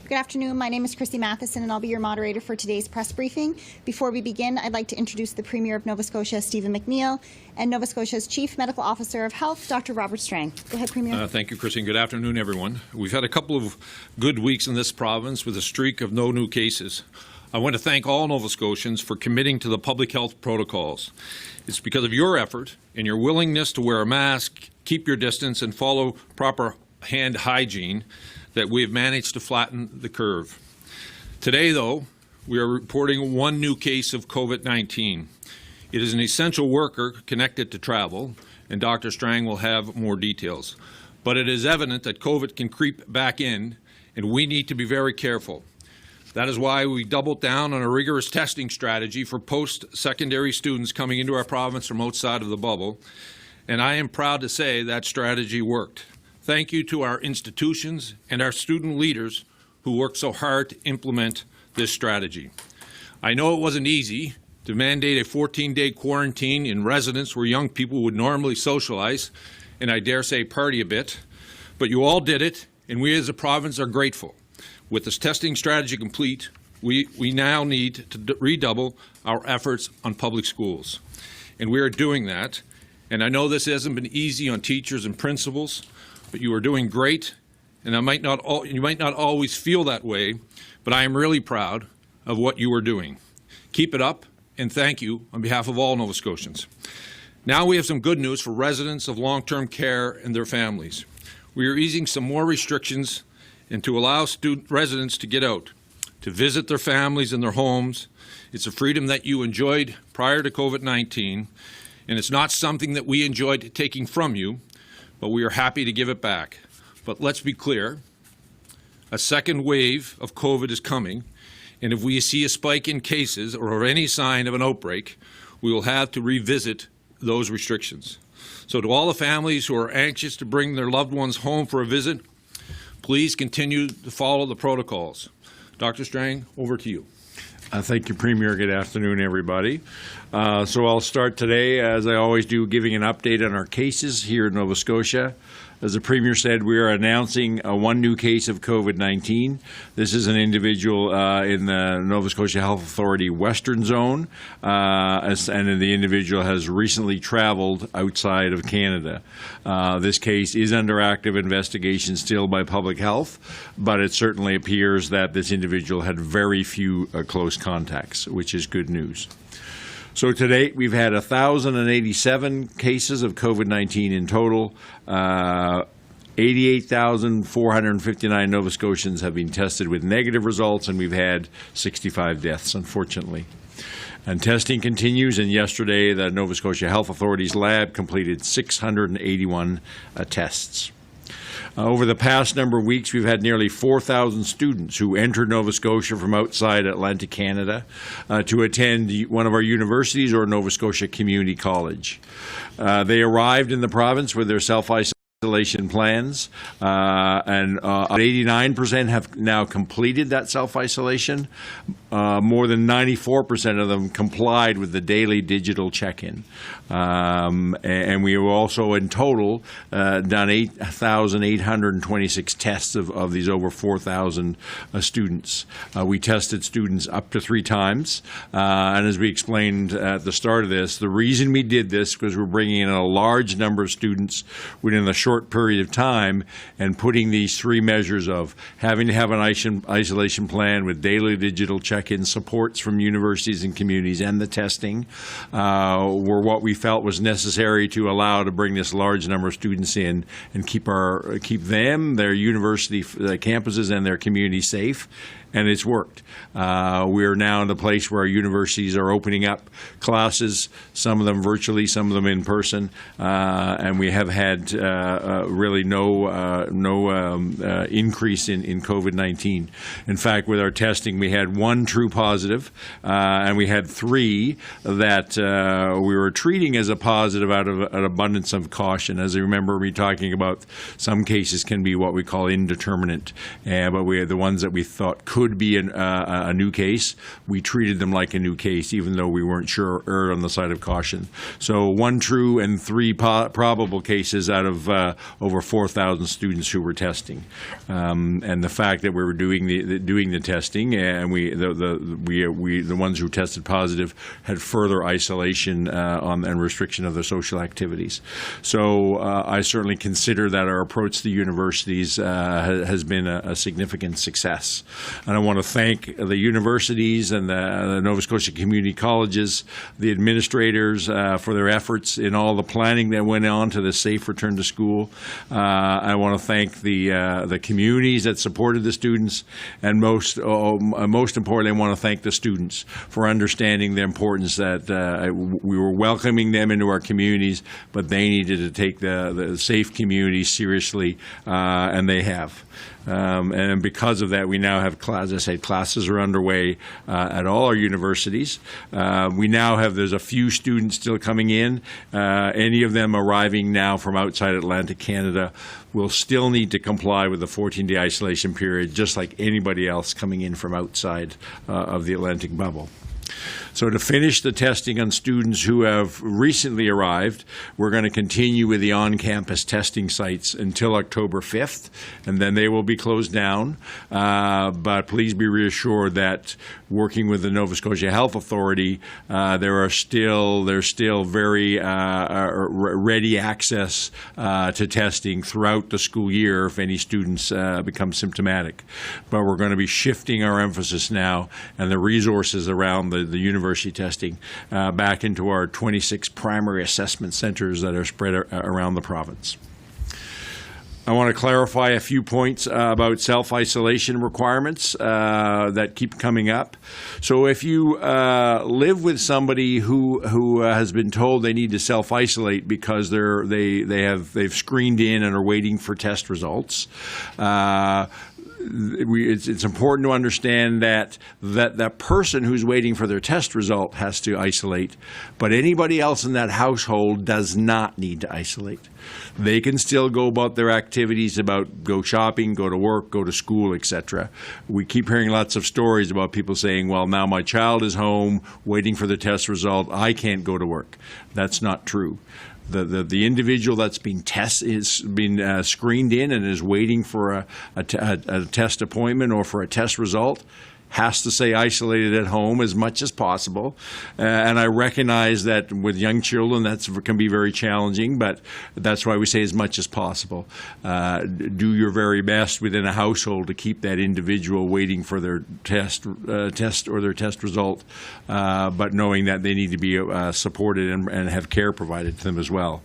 Good afternoon. My name is Christy Matheson, and I'll be your moderator for today's press briefing. Before we begin, I'd like to introduce the Premier of Nova Scotia, Stephen McNeil, and Nova Scotia's Chief Medical Officer of Health, Dr. Robert Strang. Go ahead, Premier. Thank you, Christy, and good afternoon, everyone. We've had a couple of good weeks in this province with a streak of no new cases. I want to thank all Nova Scotians for committing to the public health protocols. It's because of your effort and your willingness to wear a mask, keep your distance, and follow proper hand hygiene that we have managed to flatten the curve. Today, though, we are reporting one new case of COVID-19. It is an essential worker connected to travel, and Dr. Strang will have more details. But it is evident that COVID can creep back in, and we need to be very careful. That is why we doubled down on a rigorous testing strategy for post-secondary students coming into our province from outside of the bubble, and I am proud to say that strategy worked. Thank you to our institutions and our student leaders who worked so hard to implement this strategy. I know it wasn't easy to mandate a 14-day quarantine in residence where young people would normally socialize and I dare say party a bit, but you all did it, and we as a province are grateful. With this testing strategy complete, we now need to redouble our efforts on public schools. And we are doing that. And I know this hasn't been easy on teachers and principals, but you are doing great. And you might not always feel that way, but I am really proud of what you are doing. Keep it up, and thank you on behalf of all Nova Scotians. Now we have some good news for residents of long-term care and their families. We are easing some more restrictions and to allow residents to get out, to visit their families in their homes. It's a freedom that you enjoyed prior to COVID-19, and it's not something that we enjoyed taking from you, but we are happy to give it back. But let's be clear, a second wave of COVID is coming, and if we see a spike in cases or any sign of an outbreak, we will have to revisit those restrictions. So to all the families who are anxious to bring their loved ones home for a visit, please continue to follow the protocols. Dr. Strang, over to you. Thank you, Premier. Good afternoon, everybody. So I'll start today, as I always do, giving an update on our cases here in Nova Scotia. As the Premier said, we are announcing one new case of COVID-19. This is an individual in the Nova Scotia Health Authority Western Zone, and the individual has recently traveled outside of Canada. This case is under active investigation still by Public Health, but it certainly appears that this individual had very few close contacts, which is good news. So to date, we've had 1,087 cases of COVID-19 in total. 88,459 Nova Scotians have been tested with negative results, and we've had 65 deaths, unfortunately. And testing continues, and yesterday the Nova Scotia Health Authority's lab completed 681 tests. Over the past number of weeks, we've had nearly 4,000 students who entered Nova Scotia from outside Atlantic Canada to attend one of our universities or Nova Scotia Community College. They arrived in the province with their self-isolation plans, and 89% have now completed that self-isolation. More than 94% of them complied with the daily digital check-in. And we have also in total done 8,826 tests of these over 4,000 students. We tested students up to 3 times. And as we explained at the start of this, the reason we did this was we're bringing in a large number of students within a short period of time and putting these 3 measures of having to have an isolation plan with daily digital check-in supports from universities and communities and the testing were what we felt was necessary to allow to bring this large number of students in and keep them, their university campuses and their community safe. And it's worked. We're now in the place where our universities are opening up classes, some of them virtually, some of them in person, and we have had really no increase in COVID-19. In fact, with our testing, we had 1 true positive, and we had 3 that we were treating as a positive out of an abundance of caution. As you remember me talking about, some cases can be what we call indeterminate, but we had the ones that we thought could be a new case. We treated them like a new case, even though we weren't sure, erred on the side of caution. So 1 true and 3 probable cases out of over 4,000 students who were testing. And the fact that we were doing the testing, and the ones who tested positive had further isolation and restriction of their social activities. So I certainly consider that our approach to the universities has been a significant success. And I want to thank the universities and the Nova Scotia community colleges, the administrators for their efforts in all the planning that went on to the safe return to school. I want to thank the communities that supported the students, and most importantly, I want to thank the students for understanding the importance that we were welcoming them into our communities, but they needed to take the safe community seriously, and they have. And because of that, we now have, as I said, classes are underway at all our universities. We now have, there's a few students still coming in. Any of them arriving now from outside Atlantic Canada will still need to comply with the 14-day isolation period, just like anybody else coming in from outside of the Atlantic bubble. So to finish the testing on students who have recently arrived, we're going to continue with the on-campus testing sites until October 5th, and then they will be closed down. But please be reassured that working with the Nova Scotia Health Authority, there's still very ready access to testing throughout the school year if any students become symptomatic. But we're going to be shifting our emphasis now and the resources around the university testing back into our 26 primary assessment centers that are spread around the province. I want to clarify a few points about self-isolation requirements that keep coming up. So if you live with somebody who has been told they need to self-isolate because they've screened in and are waiting for test results, it's important to understand that person who's waiting for their test result has to isolate, but anybody else in that household does not need to isolate. They can still go about their activities, go shopping, go to work, go to school, etc. We keep hearing lots of stories about people saying, well, now my child is home waiting for the test result, I can't go to work. That's not true. The individual that's been screened in and is waiting for a test appointment or for a test result has to stay isolated at home as much as possible. And I recognize that with young children that can be very challenging, but that's why we say as much as possible. Do your very best within a household to keep that individual waiting for their test or their test result, but knowing that they need to be supported and have care provided to them as well.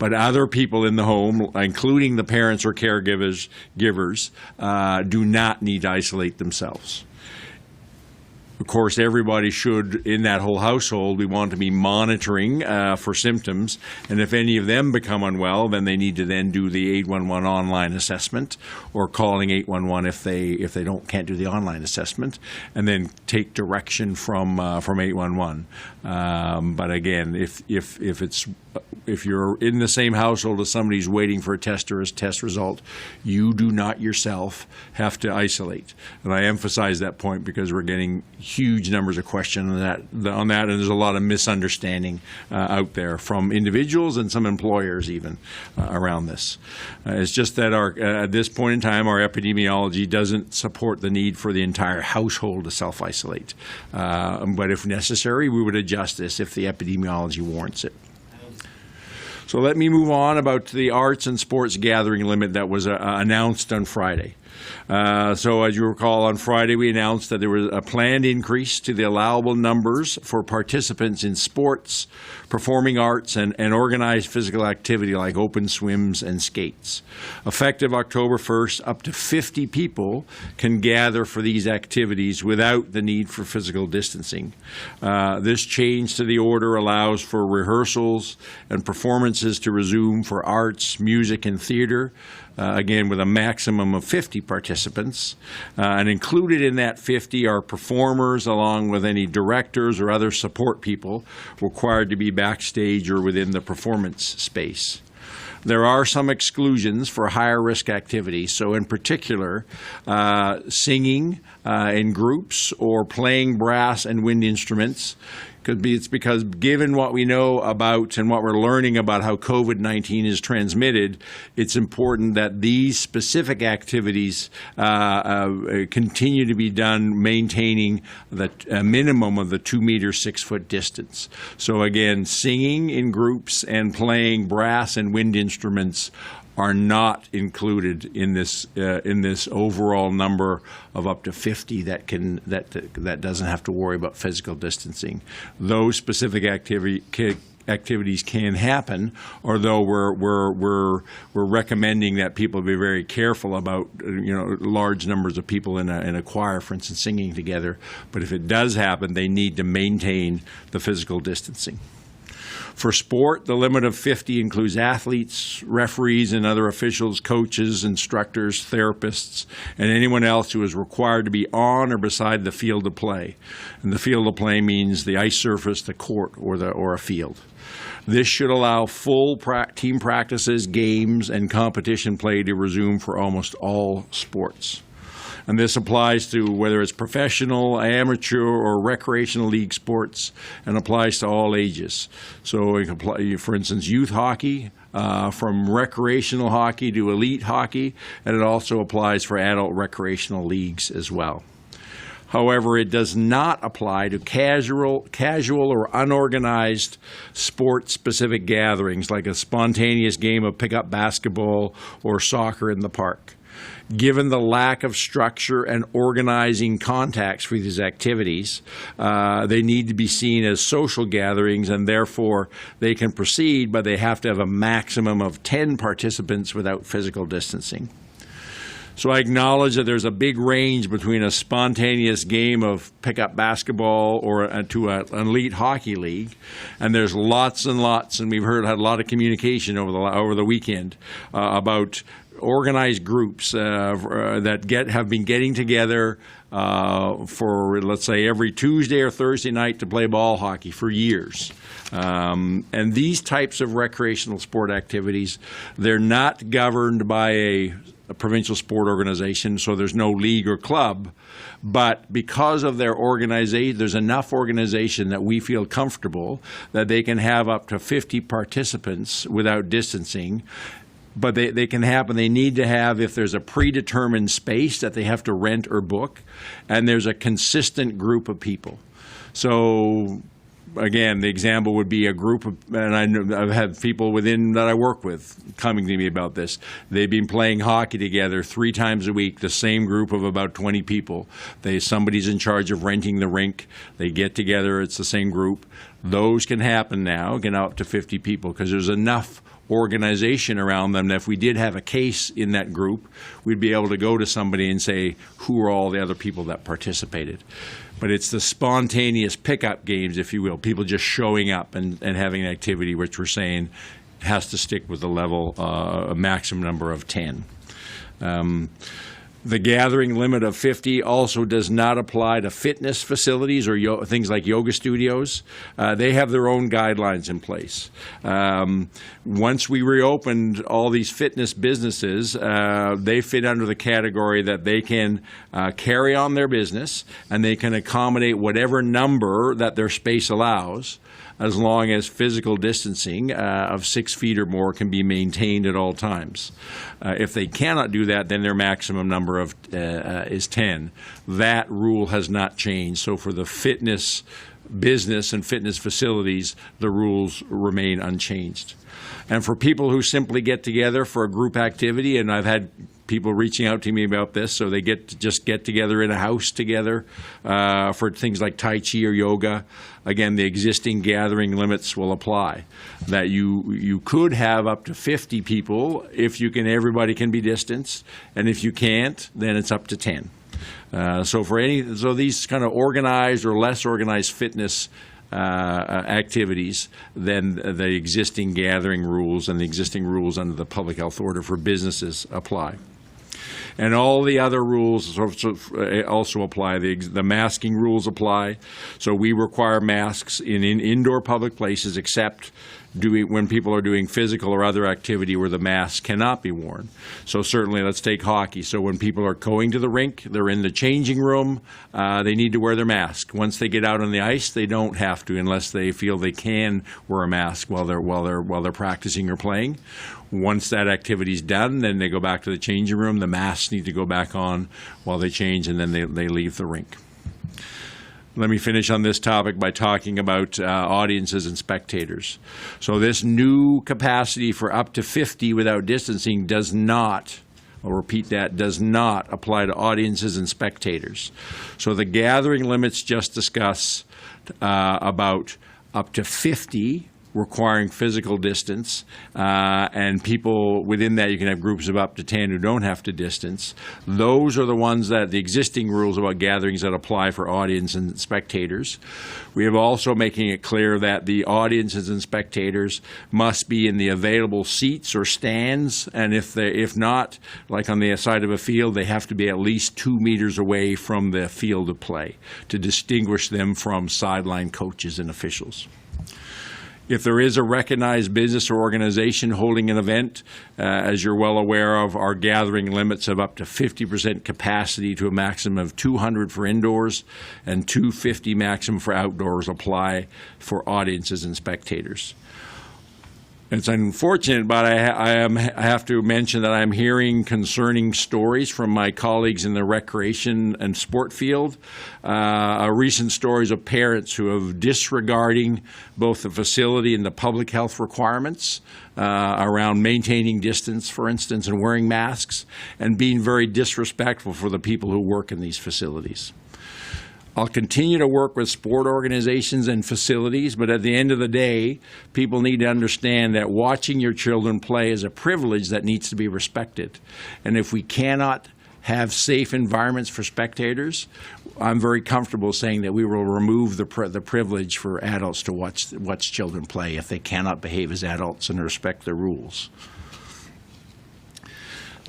But other people in the home, including the parents or caregivers, do not need to isolate themselves. Of course, everybody should, in that whole household, we want to be monitoring for symptoms, and if any of them become unwell, then they need to then do the 811 online assessment, or calling 811 if they can't do the online assessment, and then take direction from 811. But again, if you're in the same household as somebody who's waiting for a test or a test result, you do not yourself have to isolate. And I emphasize that point because we're getting huge numbers of questions on that, and there's a lot of misunderstanding out there from individuals and some employers even around this. It's just that at this point in time, our epidemiology doesn't support the need for the entire household to self-isolate. But if necessary, we would adjust this if the epidemiology warrants it. So let me move on about the arts and sports gathering limit that was announced on Friday. So as you recall, on Friday we announced that there was a planned increase to the allowable numbers for participants in sports, performing arts, and organized physical activity like open swims and skates. Effective October 1st, up to 50 people can gather for these activities without the need for physical distancing. This change to the order allows for rehearsals and performances to resume for arts, music, and theater, again with a maximum of 50 participants. And included in that 50 are performers along with any directors or other support people required to be backstage or within the performance space. There are some exclusions for higher risk activities. So in particular, singing in groups or playing brass and wind instruments It's because given what we know about and what we're learning about how COVID-19 is transmitted, it's important that these specific activities continue to be done maintaining the minimum of the 2-meter, 6-foot distance. So again, singing in groups and playing brass and wind instruments are not included in this overall number of up to 50 that doesn't have to worry about physical distancing. Those specific activities can happen, although we're recommending that people be very careful about large numbers of people in a choir, for instance, singing together. But if it does happen, they need to maintain the physical distancing. For sport, the limit of 50 includes athletes, referees, and other officials, coaches, instructors, therapists, and anyone else who is required to be on or beside the field of play. And the field of play means the ice surface, the court, or a field. This should allow full team practices, games, and competition play to resume for almost all sports. And this applies to whether it's professional, amateur, or recreational league sports, and applies to all ages. So it can apply, for instance, youth hockey, from recreational hockey to elite hockey, and it also applies for adult recreational leagues as well. However, it does not apply to casual or unorganized sport-specific gatherings like a spontaneous game of pickup basketball or soccer in the park. Given the lack of structure and organizing contacts for these activities, they need to be seen as social gatherings, and therefore they can proceed, but they have to have a maximum of 10 participants without physical distancing. So I acknowledge that there's a big range between a spontaneous game of pickup basketball or to an elite hockey league, and there's lots and lots, and we've had a lot of communication over the weekend about organized groups that have been getting together for, let's say, every Tuesday or Thursday night to play ball hockey for years. And these types of recreational sport activities, they're not governed by a provincial sport organization, so there's no league or club. But because of their organization, there's enough organization that we feel comfortable that they can have up to 50 participants without distancing. But they can happen. They need to have, if there's a predetermined space that they have to rent or book, and there's a consistent group of people. So, again, the example would be a group of, and I've had people that I work with coming to me about this. They've been playing hockey together 3 times a week, the same group of about 20 people. Somebody's in charge of renting the rink. They get together. It's the same group. Those can happen now, get up to 50 people, because there's enough organization around them that if we did have a case in that group, we'd be able to go to somebody and say, who are all the other people that participated? But it's the spontaneous pickup games, if you will, people just showing up and having an activity, which we're saying has to stick with the level, a maximum number of 10. The gathering limit of 50 also does not apply to fitness facilities or things like yoga studios. They have their own guidelines in place. Once we reopened all these fitness businesses, they fit under the category that they can carry on their business and they can accommodate whatever number that their space allows, as long as physical distancing of 6 feet or more can be maintained at all times. If they cannot do that, then their maximum number is 10. That rule has not changed. So for the fitness business and fitness facilities, the rules remain unchanged. And for people who simply get together for a group activity, and I've had people reaching out to me about this, so they get together in a house together for things like Tai Chi or yoga. Again, the existing gathering limits will apply. That you could have up to 50 people if everybody can be distanced, and if you can't, then it's up to 10. So these kind of organized or less organized fitness activities, then the existing gathering rules and the existing rules under the public health order for businesses apply. And all the other rules also apply. The masking rules apply. So we require masks in indoor public places except when people are doing physical or other activity where the mask cannot be worn. So certainly, let's take hockey. So when people are going to the rink, they're in the changing room, they need to wear their mask. Once they get out on the ice, they don't have to unless they feel they can wear a mask while they're practicing or playing. Once that activity's done, then they go back to the changing room. The masks need to go back on while they change, and then they leave the rink. Let me finish on this topic by talking about audiences and spectators. So this new capacity for up to 50 without distancing does not, I'll repeat that, does not apply to audiences and spectators. So the gathering limits just discussed about up to 50 requiring physical distance, and people within that, you can have groups of up to 10 who don't have to distance. Those are the ones that the existing rules about gatherings that apply for audience and spectators. We have also making it clear that the audiences and spectators must be in the available seats or stands, and if not, like on the side of a field, they have to be at least 2 meters away from the field of play to distinguish them from sideline coaches and officials. If there is a recognized business or organization holding an event, as you're well aware of, our gathering limits of up to 50% capacity to a maximum of 200 for indoors and 250 maximum for outdoors apply for audiences and spectators. It's unfortunate, but I have to mention that I'm hearing concerning stories from my colleagues in the recreation and sport field. Recent stories of parents who have disregarding both the facility and the public health requirements around maintaining distance, for instance, and wearing masks, and being very disrespectful for the people who work in these facilities. I'll continue to work with sport organizations and facilities, but at the end of the day, people need to understand that watching your children play is a privilege that needs to be respected. And if we cannot have safe environments for spectators, I'm very comfortable saying that we will remove the privilege for adults to watch children play if they cannot behave as adults and respect the rules.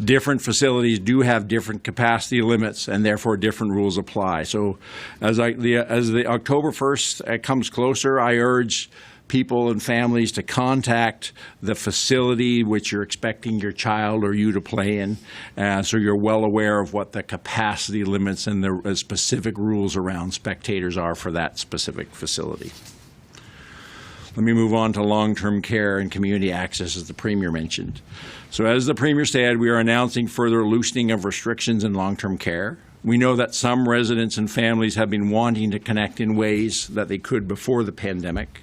Different facilities do have different capacity limits, and therefore different rules apply. So as the October 1st comes closer, I urge people and families to contact the facility which you're expecting your child or you to play in, so you're well aware of what the capacity limits and the specific rules around spectators are for that specific facility. Let me move on to long-term care and community access, as the Premier mentioned. So as the Premier said, we are announcing further loosening of restrictions in long-term care. We know that some residents and families have been wanting to connect in ways that they could before the pandemic.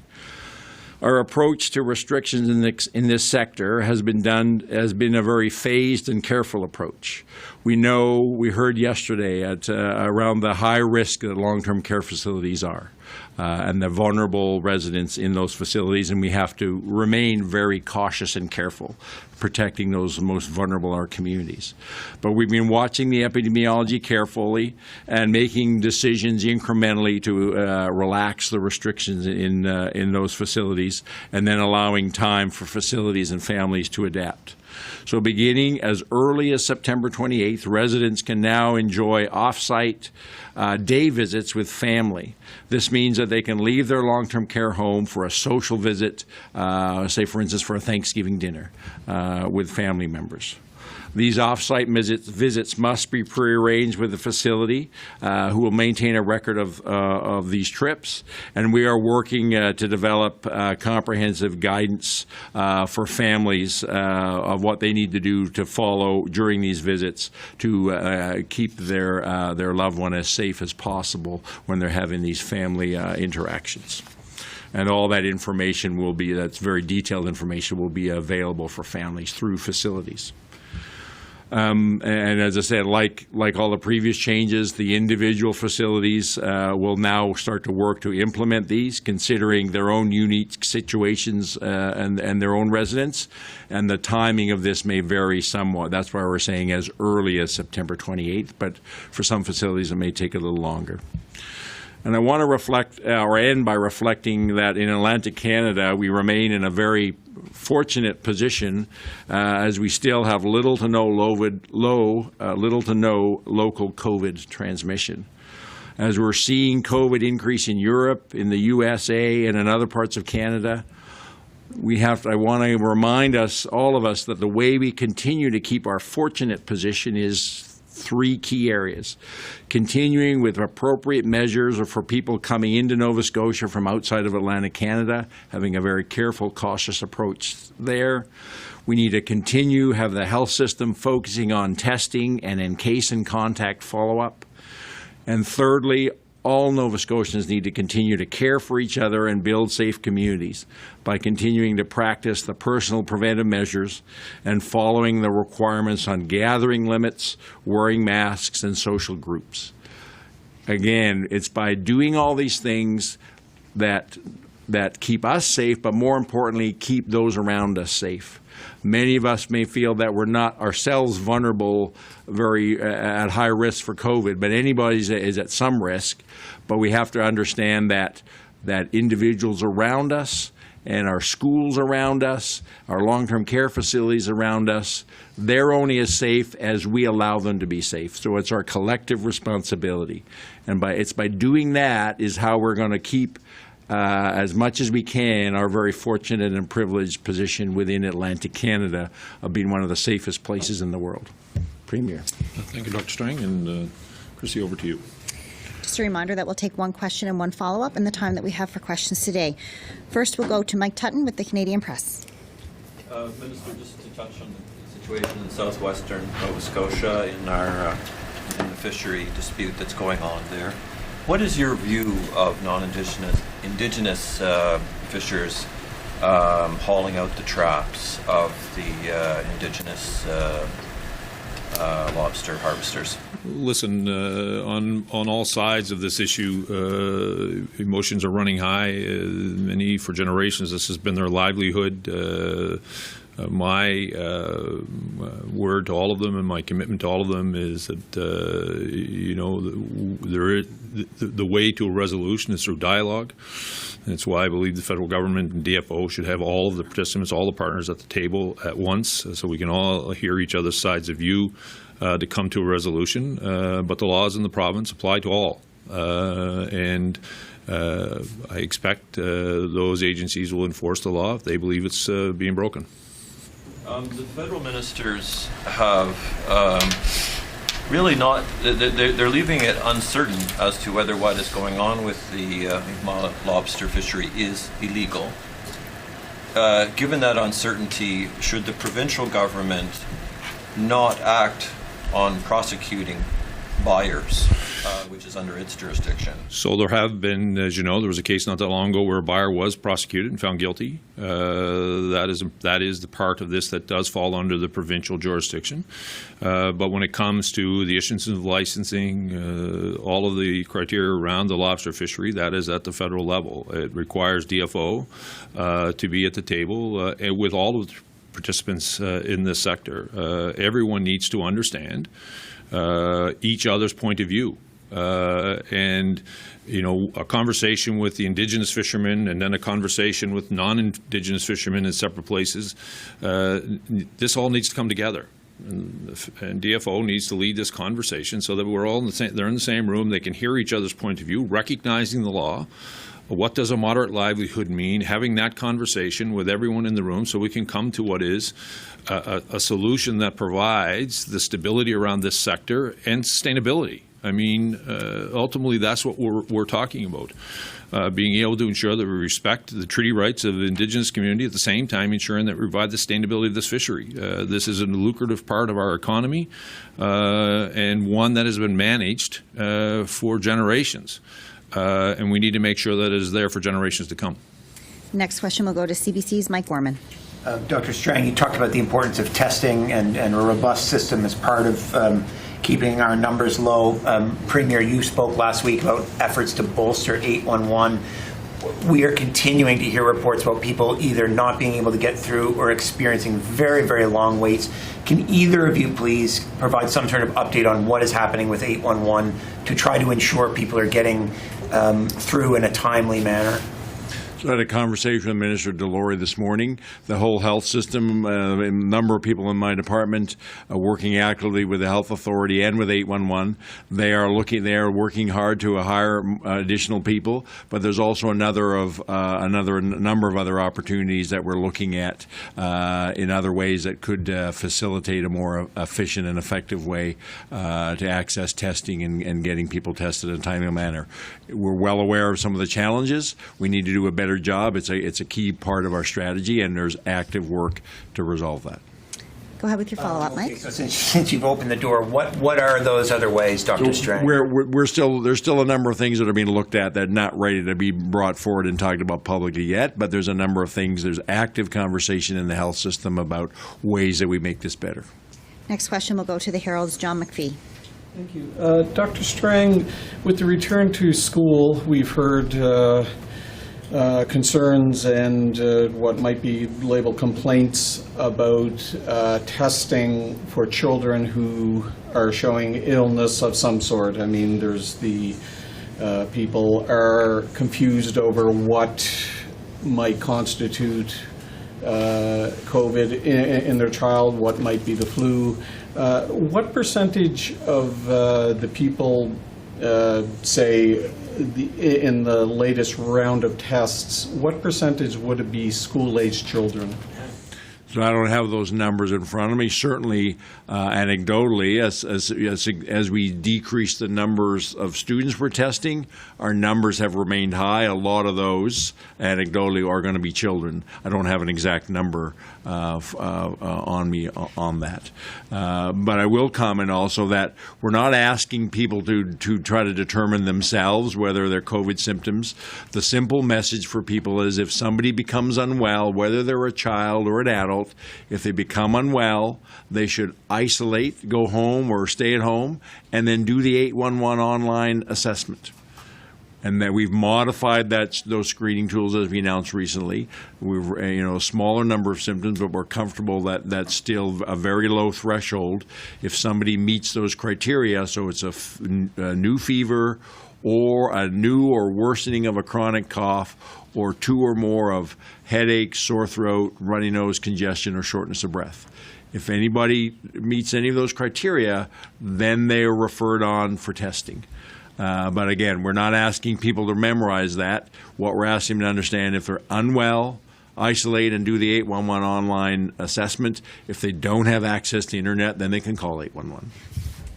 Our approach to restrictions in this sector has been a very phased and careful approach. We heard yesterday around the high risk that long-term care facilities are. And the vulnerable residents in those facilities, and we have to remain very cautious and careful, protecting those most vulnerable in our communities. But we've been watching the epidemiology carefully and making decisions incrementally to relax the restrictions in those facilities, and then allowing time for facilities and families to adapt. So beginning as early as September 28th, residents can now enjoy off-site day visits with family. This means that they can leave their long-term care home for a social visit, say, for instance, for a Thanksgiving dinner with family members. These off-site visits must be prearranged with the facility, who will maintain a record of these trips. And we are working to develop comprehensive guidance for families of what they need to do to follow during these visits to keep their loved one as safe as possible when they're having these family interactions. And all that information that's very detailed information, will be available for families through facilities. And as I said, like all the previous changes, the individual facilities will now start to work to implement these, considering their own unique situations and their own residents. And the timing of this may vary somewhat. That's why we're saying as early as September 28th, but for some facilities it may take a little longer. And I want to reflect, or end by reflecting that in Atlantic Canada, we remain in a very fortunate position as we still have little to no local COVID transmission. As we're seeing COVID increase in Europe, in the USA, and in other parts of Canada, I want to remind all of us, that the way we continue to keep our fortunate position is three key areas. Continuing with appropriate measures for people coming into Nova Scotia from outside of Atlantic Canada, having a very careful, cautious approach there. We need to continue, have the health system focusing on testing and in case and contact follow-up. And thirdly, all Nova Scotians need to continue to care for each other and build safe communities by continuing to practice the personal preventive measures and following the requirements on gathering limits, wearing masks, and social groups. Again, it's by doing all these things that keep us safe, but more importantly, keep those around us safe. Many of us may feel that we're not ourselves vulnerable, at high risk for COVID, but anybody is at some risk. But we have to understand that individuals around us and our schools around us, our long-term care facilities around us, they're only as safe as we allow them to be safe. So it's our collective responsibility. And it's by doing that is how we're going to keep as much as we can, our very fortunate and privileged position within Atlantic Canada of being one of the safest places in the world. Premier. Thank you, Dr. Strang. And Chrissy, over to you. Just a reminder that we'll take one question and one follow-up in the time that we have for questions today. First, we'll go to Mike Tutton with the Canadian Press. Minister, just to touch on the situation in southwestern Nova Scotia in the fishery dispute that's going on there. What is your view of Indigenous fishers hauling out the traps of the Indigenous lobster harvesters? Listen, on all sides of this issue, emotions are running high. Many, for generations, this has been their livelihood. My word to all of them and my commitment to all of them is that the way to a resolution is through dialogue. And it's why I believe the federal government and DFO should have all of the participants, all the partners at the table at once, so we can all hear each other's sides of view to come to a resolution. But the laws in the province apply to all. And I expect those agencies will enforce the law if they believe it's being broken. The federal ministers have really not, they're leaving it uncertain as to whether what is going on with the lobster fishery is illegal. Given that uncertainty, should the provincial government not act on prosecuting buyers, which is under its jurisdiction? So there have been, as you know, there was a case not that long ago where a buyer was prosecuted and found guilty. That is the part of this that does fall under the provincial jurisdiction. But when it comes to the issuance of licensing, all of the criteria around the lobster fishery, that is at the federal level. It requires DFO to be at the table with all of the participants in this sector. Everyone needs to understand each other's point of view. And, a conversation with the Indigenous fishermen and then a conversation with non-Indigenous fishermen in separate places, this all needs to come together. And DFO needs to lead this conversation so that we're all they're in the same room, they can hear each other's point of view, recognizing the law. What does a moderate livelihood mean? Having that conversation with everyone in the room so we can come to what is a solution that provides the stability around this sector and sustainability. I mean, ultimately, that's what we're talking about. Being able to ensure that we respect the treaty rights of the Indigenous community at the same time ensuring that we provide the sustainability of this fishery. This is a lucrative part of our economy and one that has been managed for generations. And we need to make sure that it is there for generations to come. Next question will go to CBC's Mike Gorman. Dr. Strang, you talked about the importance of testing and a robust system as part of keeping our numbers low. Premier, you spoke last week about efforts to bolster 811. We are continuing to hear reports about people either not being able to get through or experiencing very, very long waits. Can either of you please provide some sort of update on what is happening with 811 to try to ensure people are getting through in a timely manner? So I had a conversation with Minister Delory this morning. The whole health system, a number of people in my department working actively with the health authority and with 811. They are working hard to hire additional people, but there's also a number of other opportunities that we're looking at in other ways that could facilitate a more efficient and effective way to access testing and getting people tested in a timely manner. We're well aware of some of the challenges. We need to do a better job. It's a key part of our strategy, and there's active work to resolve that. Go ahead with your follow-up, Mike. Okay, so since you've opened the door, what are those other ways, Dr. Strang? There's still a number of things that are being looked at that are not ready to be brought forward and talked about publicly yet, but there's a number of things. There's active conversation in the health system about ways that we make this better. Next question will go to the Herald's John McPhee. Thank you. Dr. Strang, with the return to school, we've heard concerns and what might be labeled complaints about testing for children who are showing illness of some sort. I mean, there's the people are confused over what might constitute COVID in their child, what might be the flu. What percentage of the people, say, in the latest round of tests, what percentage would it be school-aged children? So I don't have those numbers in front of me. Certainly, anecdotally, as we decrease the numbers of students we're testing, our numbers have remained high. A lot of those, anecdotally, are going to be children. I don't have an exact number on me on that. But I will comment also that we're not asking people to try to determine themselves whether they're COVID symptoms. The simple message for people is if somebody becomes unwell, whether they're a child or an adult, if they become unwell, they should isolate, go home or stay at home, and then do the 811 online assessment. And that we've modified those screening tools as we announced recently. We've a smaller number of symptoms, but we're comfortable that that's still a very low threshold. If somebody meets those criteria, so it's a new fever or a new or worsening of a chronic cough, or 2 or more of headache, sore throat, runny nose, congestion, or shortness of breath. If anybody meets any of those criteria, then they are referred on for testing. But again, we're not asking people to memorize that. What we're asking them to understand, if they're unwell, isolate and do the 811 online assessment. If they don't have access to the internet, then they can call 811.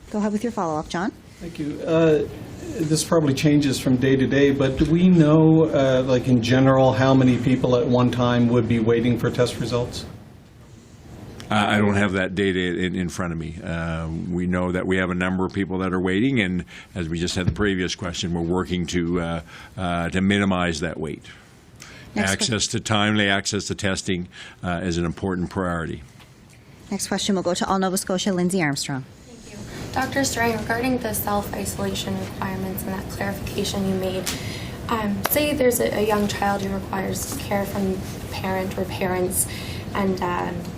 Go ahead with your follow-up, John. Thank you. This probably changes from day to day, but do we know, like in general, how many people at one time would be waiting for test results? I don't have that data in front of me. We know that we have a number of people that are waiting, and as we just had the previous question, we're working to minimize that wait. Timely access to testing is an important priority. Next question will go to All Nova Scotia, Lindsay Armstrong. Dr. Strang, regarding the self-isolation requirements and that clarification you made, say there's a young child who requires care from a parent or parents, and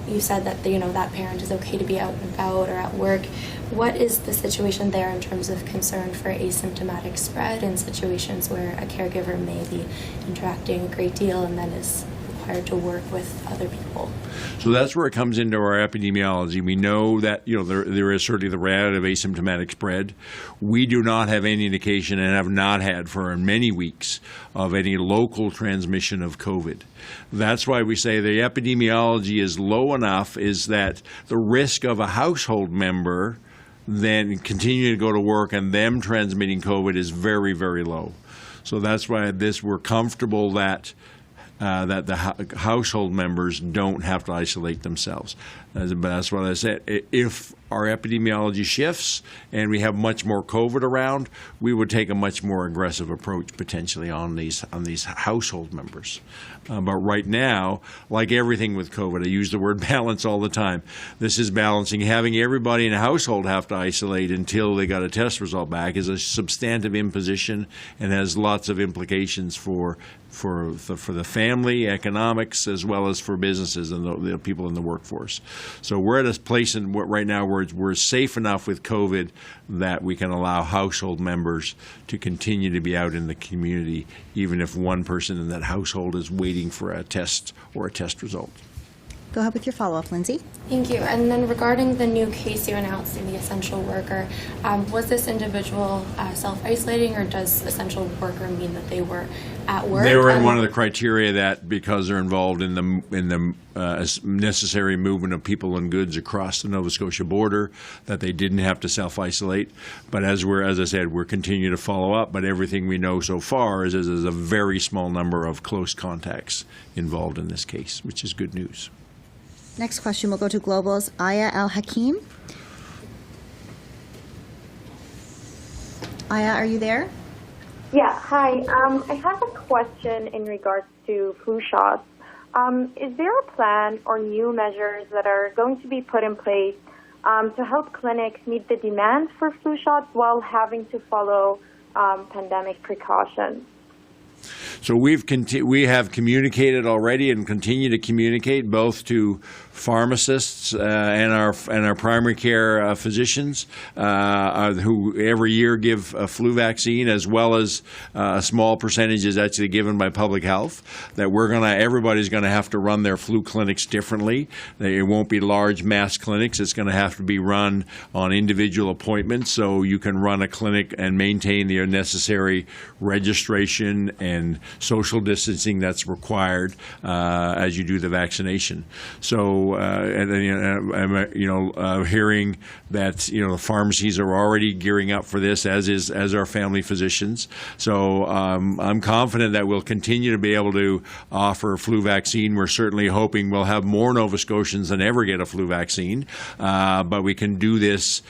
you said that that parent is okay to be out and about or at work. What is the situation there in terms of concern for asymptomatic spread in situations where a caregiver may be interacting a great deal and then is required to work with other people? So that's where it comes into our epidemiology. We know that there is certainly the rate of asymptomatic spread. We do not have any indication, and have not had for many weeks, of any local transmission of COVID. That's why we say the epidemiology is low enough, is that the risk of a household member then continuing to go to work and them transmitting COVID is very, very low. So that's why we're comfortable that the household members don't have to isolate themselves. But that's what I said. If our epidemiology shifts and we have much more COVID around, we would take a much more aggressive approach potentially on these household members. But right now, like everything with COVID, I use the word balance all the time. This is balancing. Having everybody in a household have to isolate until they got a test result back is a substantive imposition and has lots of implications for the family, economics, as well as for businesses and the people in the workforce. So we're at a place right now where we're safe enough with COVID that we can allow household members to continue to be out in the community, even if one person in that household is waiting for a test or a test result. Go ahead with your follow-up, Lindsay. Thank you. And then regarding the new case you announced in the essential worker, was this individual self-isolating, or does essential worker mean that they were at work? They were in one of the criteria that because they're involved in the necessary movement of people and goods across the Nova Scotia border, that they didn't have to self-isolate. But as I said, we're continuing to follow up. But everything we know so far is there's a very small number of close contacts involved in this case, which is good news. Next question will go to Global's Aya Al-Hakim. Aya, are you there? Yeah, hi. I have a question in regards to flu shots. Is there a plan or new measures that are going to be put in place to help clinics meet the demand for flu shots while having to follow pandemic precautions? So we have communicated already and continue to communicate both to pharmacists and our primary care physicians who every year give a flu vaccine, as well as a small percentage is actually given by public health, that everybody's going to have to run their flu clinics differently. It won't be large mass clinics. It's going to have to be run on individual appointments, so you can run a clinic and maintain the necessary registration and social distancing that's required as you do the vaccination. So, hearing that the pharmacies are already gearing up for this, as our family physicians. So I'm confident that we'll continue to be able to offer a flu vaccine. We're certainly hoping we'll have more Nova Scotians than ever get a flu vaccine, but we can do this,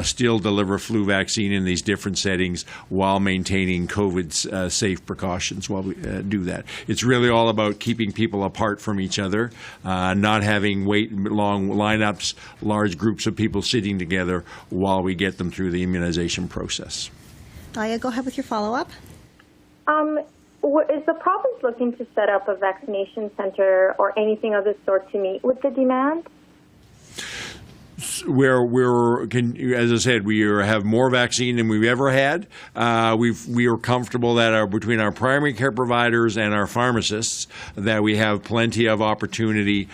still deliver flu vaccine in these different settings while maintaining COVID safe precautions while we do that. It's really all about keeping people apart from each other, not having long lineups, large groups of people sitting together while we get them through the immunization process. Aya, go ahead with your follow-up. Is the province looking to set up a vaccination center or anything of the sort to meet with the demand? As I said, we have more vaccine than we've ever had. We are comfortable that between our primary care providers and our pharmacists, that we have plenty of opportunity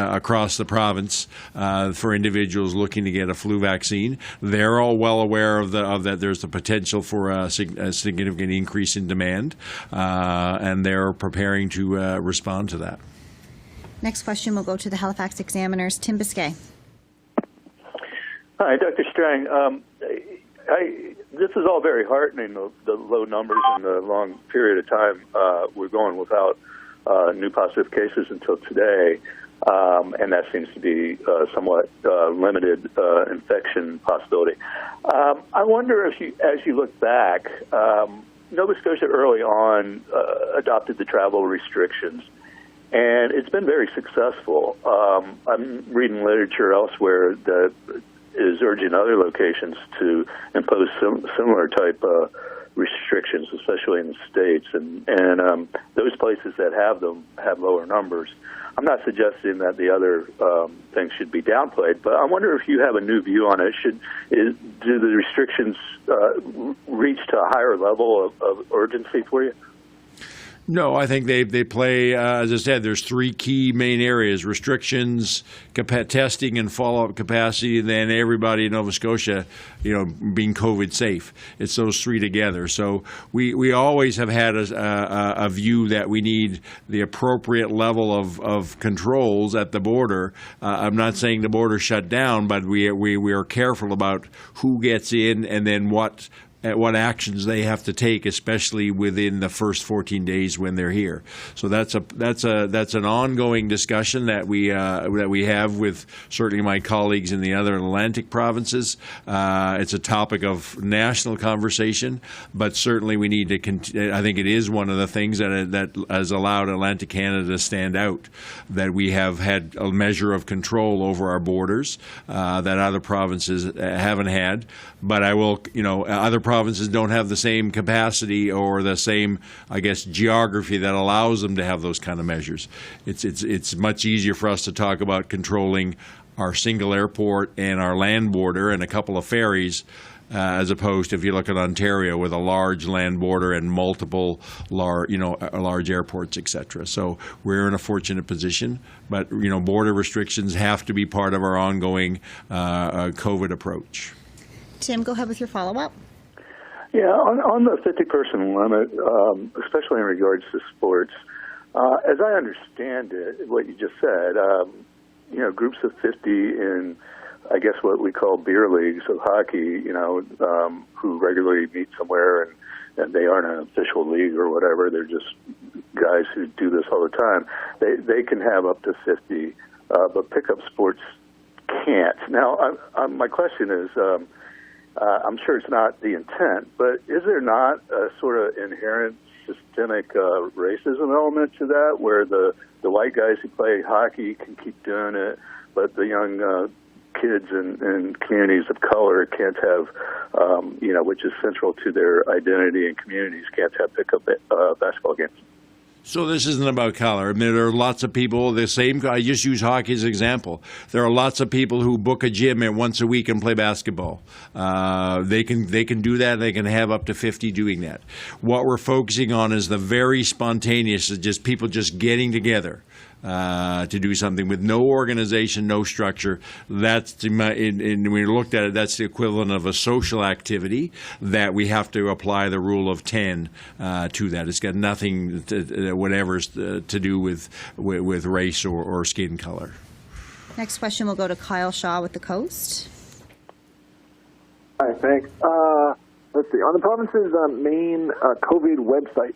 across the province for individuals looking to get a flu vaccine. They're all well aware of that. There's the potential for a significant increase in demand, and they're preparing to respond to that. Next question will go to the Halifax Examiner's Tim Biscay. Hi, Dr. Strang. This is all very heartening, the low numbers and the long period of time we're going without new positive cases until today, and that seems to be somewhat limited infection possibility. I wonder if as you look back, Nova Scotia early on adopted the travel restrictions. And it's been very successful. I'm reading literature elsewhere that is urging other locations to impose similar type restrictions, especially in the States. And those places that have them have lower numbers. I'm not suggesting that the other things should be downplayed, but I wonder if you have a new view on it. Do the restrictions reach to a higher level of urgency for you? No, I think they play, as I said, there's three key main areas: restrictions, testing, and follow-up capacity, and then everybody in Nova Scotia, being COVID safe. It's those three together. So we always have had a view that we need the appropriate level of controls at the border. I'm not saying the border shut down, but we are careful about who gets in and then what actions they have to take, especially within the first 14 days when they're here. So that's an ongoing discussion that we have with certainly my colleagues in the other Atlantic provinces. It's a topic of national conversation, but certainly we need to. I think it is one of the things that has allowed Atlantic Canada to stand out. That we have had a measure of control over our borders that other provinces haven't had. But other provinces don't have the same capacity or the same, I guess, geography that allows them to have those kind of measures. It's much easier for us to talk about controlling our single airport and our land border and a couple of ferries, as opposed to if you look at Ontario with a large land border and multiple large airports, etc. So we're in a fortunate position, but border restrictions have to be part of our ongoing COVID approach. Tim, go ahead with your follow-up. Yeah, on the 50-person limit, especially in regards to sports, as I understand it, what you just said, groups of 50 in, I guess, what we call beer leagues of hockey, who regularly meet somewhere and they aren't an official league or whatever. They're just guys who do this all the time. They can have up to 50, but pickup sports can't. Now, my question is, I'm sure it's not the intent, but is there not a sort of inherent systemic racism element to that, where the white guys who play hockey can keep doing it, but the young kids in communities of color can't have, which is central to their identity and communities, can't have pickup basketball games? So this isn't about color. I mean, there are lots of people, I just use hockey as an example. There are lots of people who book a gym once a week and play basketball. They can do that. They can have up to 50 doing that. What we're focusing on is the very spontaneous, just people just getting together to do something with no organization, no structure. That's, when we looked at it, that's the equivalent of a social activity that we have to apply the rule of 10 to that. It's got nothing to do with race or skin color. Next question will go to Kyle Shaw with the Coast. Hi, thanks. Let's see. On the province's main COVID website,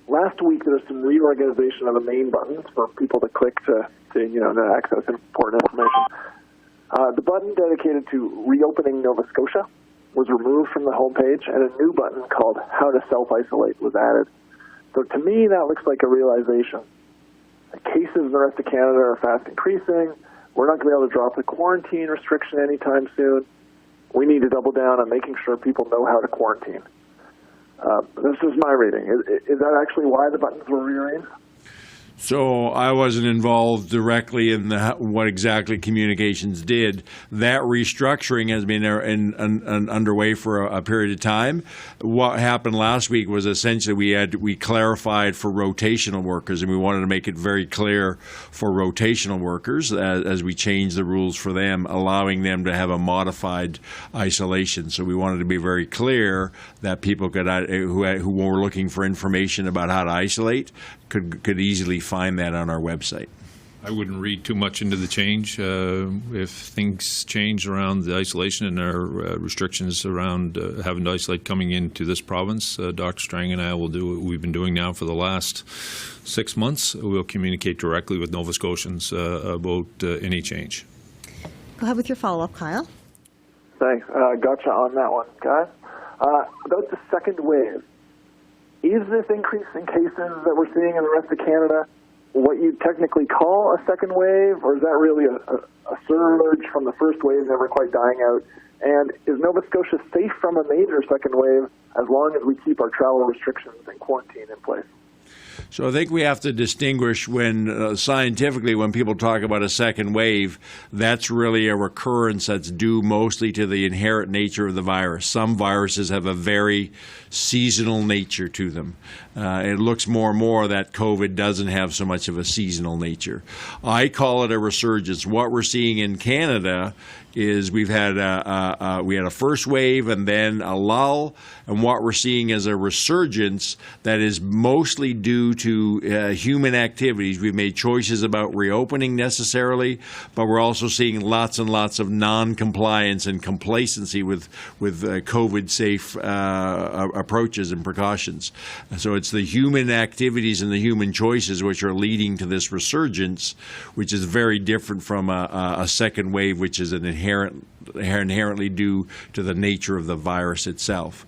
last week there was some reorganization of the main buttons for people to click to access important information. The button dedicated to reopening Nova Scotia was removed from the homepage, and a new button called How to Self-Isolate was added. So to me, that looks like a realization. The cases in the rest of Canada are fast increasing. We're not going to be able to drop the quarantine restriction anytime soon. We need to double down on making sure people know how to quarantine. This is my reading. Is that actually why the buttons were rearranged? So I wasn't involved directly in what exactly communications did. That restructuring has been underway for a period of time. What happened last week was essentially we clarified for rotational workers, and we wanted to make it very clear for rotational workers as we changed the rules for them, allowing them to have a modified isolation. So we wanted to be very clear that people who were looking for information about how to isolate could easily find that on our website. I wouldn't read too much into the change. If things change around the isolation and our restrictions around having to isolate coming into this province, Dr. Strang and I will do what we've been doing now for the last 6 months. We'll communicate directly with Nova Scotians about any change. Go ahead with your follow-up, Kyle. Thanks. Gotcha on that one, guys. About the second wave, is this increase in cases that we're seeing in the rest of Canada what you technically call a second wave, or is that really a surge from the first wave never quite dying out? And is Nova Scotia safe from a major second wave as long as we keep our travel restrictions and quarantine in place? So I think we have to distinguish when scientifically when people talk about a second wave, that's really a recurrence that's due mostly to the inherent nature of the virus. Some viruses have a very seasonal nature to them. It looks more and more that COVID doesn't have so much of a seasonal nature. I call it a resurgence. What we're seeing in Canada is we had a first wave and then a lull, and what we're seeing is a resurgence that is mostly due to human activities. We've made choices about reopening necessarily, but we're also seeing lots and lots of non-compliance and complacency with COVID-safe approaches and precautions. So it's the human activities and the human choices which are leading to this resurgence, which is very different from a second wave, which is an inherently due to the nature of the virus itself.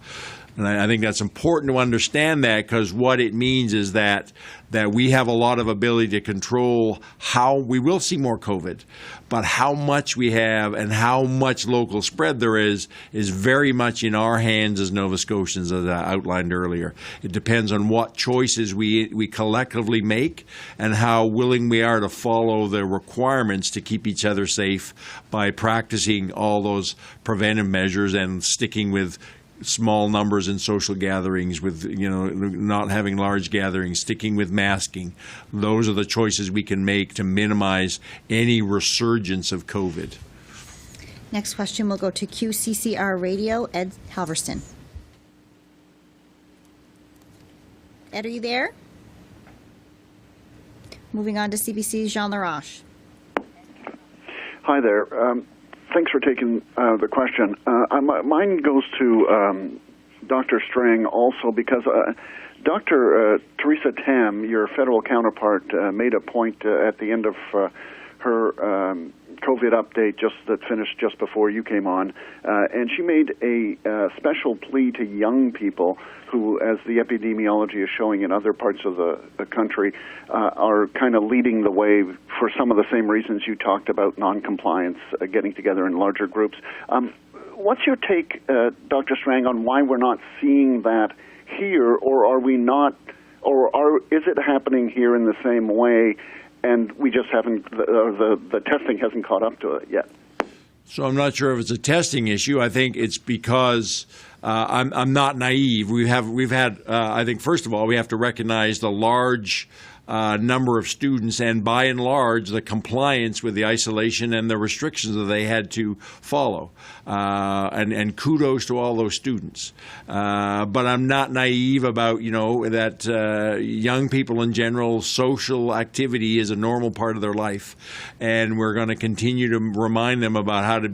And I think that's important to understand that, because what it means is that we have a lot of ability to control how we will see more COVID, but how much we have and how much local spread there is very much in our hands as Nova Scotians, as I outlined earlier. It depends on what choices we collectively make and how willing we are to follow the requirements to keep each other safe by practicing all those preventive measures and sticking with small numbers in social gatherings, with not having large gatherings, sticking with masking. Those are the choices we can make to minimize any resurgence of COVID. Next question will go to QCCR Radio, Ed Halverston. Ed, are you there? Moving on to CBC's Jean Laroche. Hi there. Thanks for taking the question. Mine goes to Dr. Strang also, because Dr. Theresa Tam, your federal counterpart, made a point at the end of her COVID update that finished just before you came on, and she made a special plea to young people who, as the epidemiology is showing in other parts of the country, are kind of leading the way for some of the same reasons you talked about, non-compliance, getting together in larger groups. What's your take, Dr. Strang, on why we're not seeing that here, or are we not, or is it happening here in the same way, and we just haven't, the testing hasn't caught up to it yet? So I'm not sure if it's a testing issue. I think it's because I'm not naive. We've had I think, first of all, we have to recognize the large number of students, and by and large the compliance with the isolation and the restrictions that they had to follow, and kudos to all those students. But I'm not naive about that young people in general, social activity is a normal part of their life, and we're going to continue to remind them about how to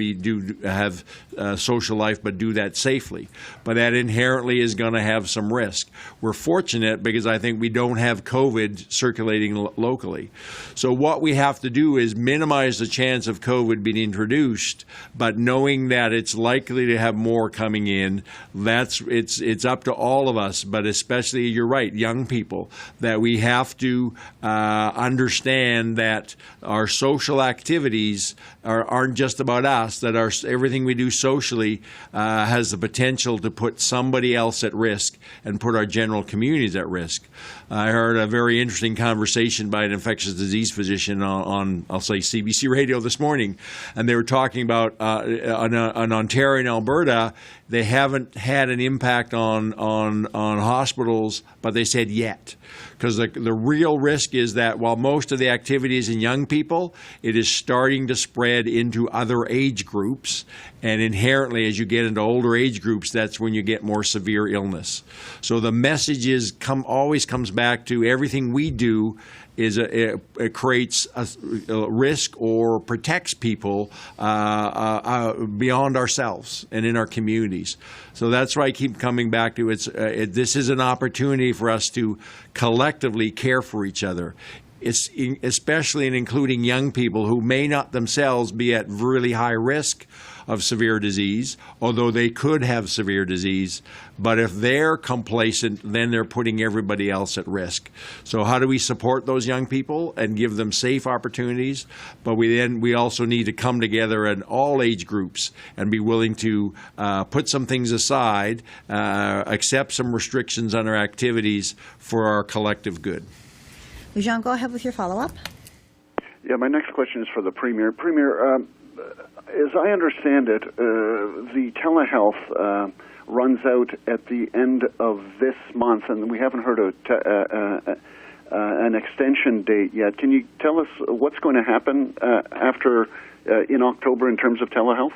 have social life, but do that safely. But that inherently is going to have some risk. We're fortunate because I think we don't have COVID circulating locally. So what we have to do is minimize the chance of COVID being introduced, but knowing that it's likely to have more coming in, it's up to all of us, but especially, you're right, young people, that we have to understand that our social activities aren't just about us, that everything we do socially has the potential to put somebody else at risk and put our general communities at risk. I heard a very interesting conversation by an infectious disease physician on I'll say, CBC Radio this morning, and they were talking about on Ontario and Alberta, they haven't had an impact on hospitals, but they said yet. Because the real risk is that while most of the activity is in young people, it is starting to spread into other age groups. And inherently, as you get into older age groups, that's when you get more severe illness. So the message always comes back to everything we do it creates a risk or protects people beyond ourselves and in our communities. So that's why I keep coming back to this is an opportunity for us to collectively care for each other. It's especially in including young people who may not themselves be at really high risk of severe disease, although they could have severe disease. But if they're complacent, then they're putting everybody else at risk. So how do we support those young people and give them safe opportunities? But we also need to come together in all age groups and be willing to put some things aside, accept some restrictions on our activities for our collective good. Jean, go ahead with your follow-up. Yeah, my next question is for the Premier. Premier, as I understand it, the telehealth runs out at the end of this month, and we haven't heard an extension date yet. Can you tell us what's going to happen after in October in terms of telehealth?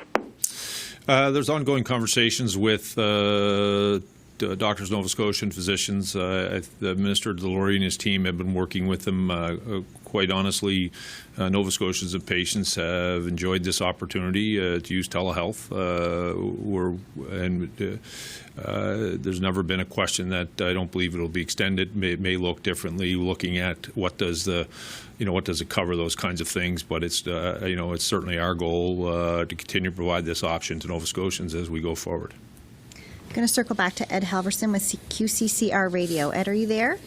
There's ongoing conversations with doctors, Nova Scotian physicians. The Minister Delory and his team have been working with them. Quite honestly, Nova Scotians and patients have enjoyed this opportunity to use telehealth. There's never been a question that I don't believe it will be extended. It may look differently, looking at what does it cover, those kinds of things. But it's certainly our goal to continue to provide this option to Nova Scotians as we go forward. I'm going to circle back to Ed Halverson with QCCR Radio. Ed, are you there?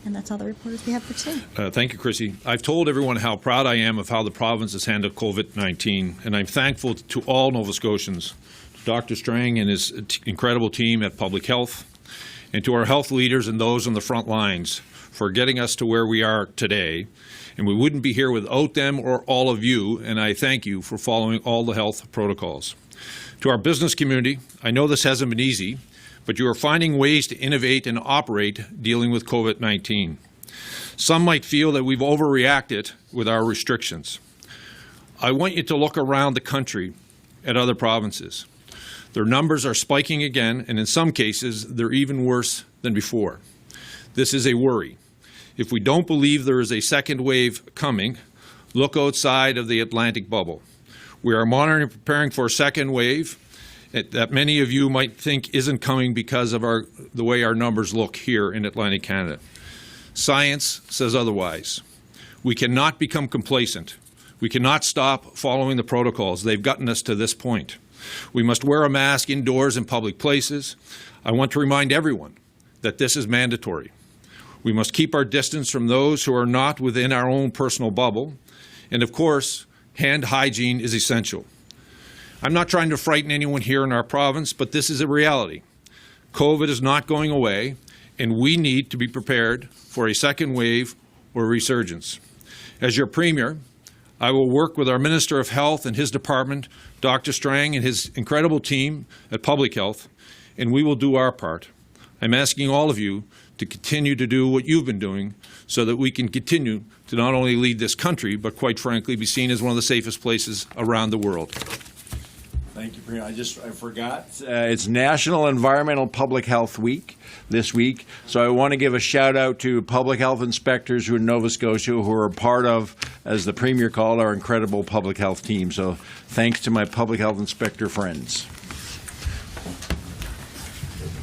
And that's all the reporters we have for today. Thank you, Chrissy. I've told everyone how proud I am of how the province has handled COVID-19, and I'm thankful to all Nova Scotians, to Dr. Strang and his incredible team at Public Health, and to our health leaders and those on the front lines for getting us to where we are today. And we wouldn't be here without them or all of you, and I thank you for following all the health protocols. To our business community, I know this hasn't been easy, but you are finding ways to innovate and operate dealing with COVID-19. Some might feel that we've overreacted with our restrictions. I want you to look around the country at other provinces. Their numbers are spiking again, and in some cases, they're even worse than before. This is a worry. If we don't believe there is a second wave coming, look outside of the Atlantic bubble. We are monitoring and preparing for a second wave that many of you might think isn't coming because of the way our numbers look here in Atlantic Canada. Science says otherwise. We cannot become complacent. We cannot stop following the protocols. They've gotten us to this point. We must wear a mask indoors in public places. I want to remind everyone that this is mandatory. We must keep our distance from those who are not within our own personal bubble. And of course, hand hygiene is essential. I'm not trying to frighten anyone here in our province, but this is a reality. COVID is not going away, and we need to be prepared for a second wave or resurgence. As your Premier, I will work with our Minister of Health and his department, Dr. Strang and his incredible team at Public Health, and we will do our part. I'm asking all of you to continue to do what you've been doing so that we can continue to not only lead this country, but quite frankly, be seen as one of the safest places around the world. Thank you, Premier. I forgot. It's National Environmental Public Health Week this week, so I want to give a shout out to public health inspectors who are in Nova Scotia who are part of, as the Premier called, our incredible public health team. So thanks to my public health inspector friends.